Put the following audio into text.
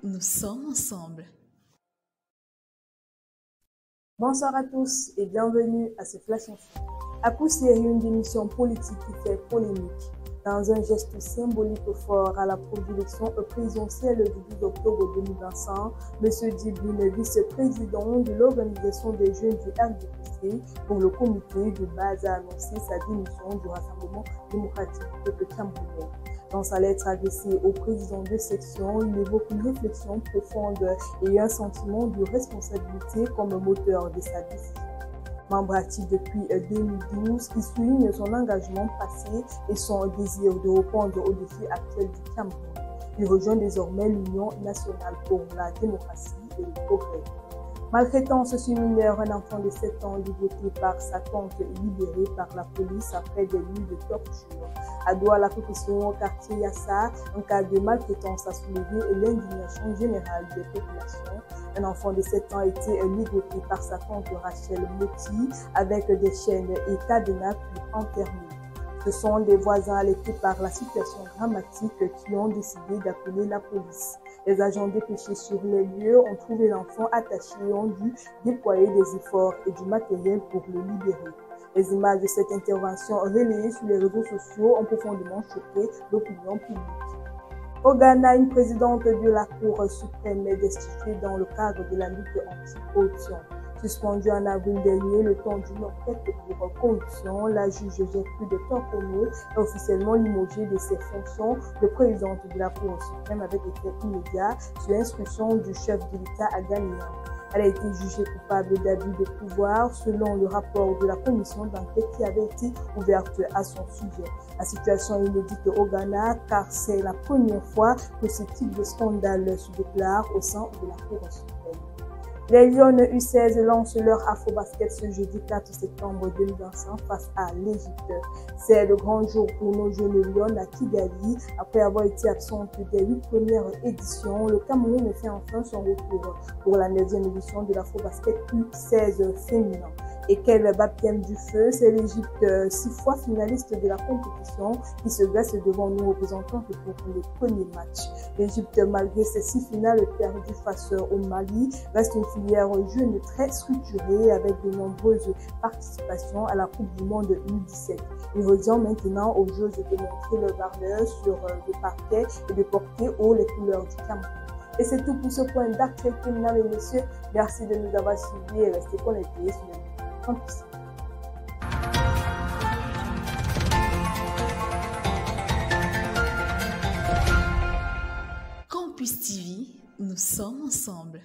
nous sommes ensemble. Bonsoir à tous et bienvenue à ce Flash Info. Apou série une démission politique qui fait polémique. Dans un geste symbolique fort à la prédilection présidentielle du 12 octobre 2025, M. Djibril, vice-président de l'Organisation des jeunes du RDPC pour le comité de base, a annoncé sa démission du Rassemblement démocratique du peuple camerounais. Dans sa lettre adressée au président de section, il évoque une réflexion profonde et un sentiment de responsabilité comme moteur de sa décision. Membre actif depuis 2012, il souligne son engagement passé et son désir de répondre aux défis actuels du Cameroun. Il rejoint désormais l'Union nationale pour la démocratie et le progrès. Maltraitance sur mineur, un enfant de 7 ans ligoté par sa tante est libéré par la police après des nuits de torture. À Douala, la profession au quartier Yassa, un cas de maltraitance a soulevé l'indignation générale des populations. Un enfant de 7 ans a été ligoté par sa tante Rachel Moti avec des chaînes et cadenas puis enterré. Ce sont des voisins alertés par la situation dramatique qui ont décidé d'appeler la police. Les agents dépêchés sur les lieux ont trouvé l'enfant attaché et ont dû déployer des efforts et du matériel pour le libérer. Les images de cette intervention relayées sur les réseaux sociaux ont profondément choqué l'opinion publique. Au Ghana, une présidente de la Cour suprême est destituée dans le cadre de la lutte anti-corruption. Suspendue en avril dernier, le temps d'une enquête pour corruption, la juge Gertrude de Torkono est officiellement limogée de ses fonctions de présidente de la Cour suprême avec effet immédiat sur l'instruction du chef de l'État ghanéen. Elle a été jugée coupable d'abus de pouvoir selon le rapport de la commission d'enquête qui avait été ouverte à son sujet. La situation est inédite au Ghana car c'est la première fois que ce type de scandale se déclare au sein de la Cour suprême. Les Lions U16 lancent leur Afrobasket ce jeudi 4 septembre 2025 face à l'Égypte. C'est le grand jour pour nos jeunes Lions à Kigali. Après avoir été absente des 8 premières éditions, le Cameroun fait enfin son retour pour la 9e édition de l'Afrobasket U16 féminin. Et quel baptême du feu, c'est l'Égypte, 6 fois finaliste de la compétition, qui se dresse devant nous représentants pour le premier match. L'Égypte, malgré ses 6 finales perdues face au Mali, reste une filière jeune très structurée avec de nombreuses participations à la Coupe du Monde 2017. Il revient maintenant aux Jeux de montrer leur valeur sur le parquet et de porter haut les couleurs du Cameroun. Et c'est tout pour ce point d'actualité, mesdames et messieurs. Merci de nous avoir suivis et restez connectés sur le Campus. Campus TV, nous sommes ensemble.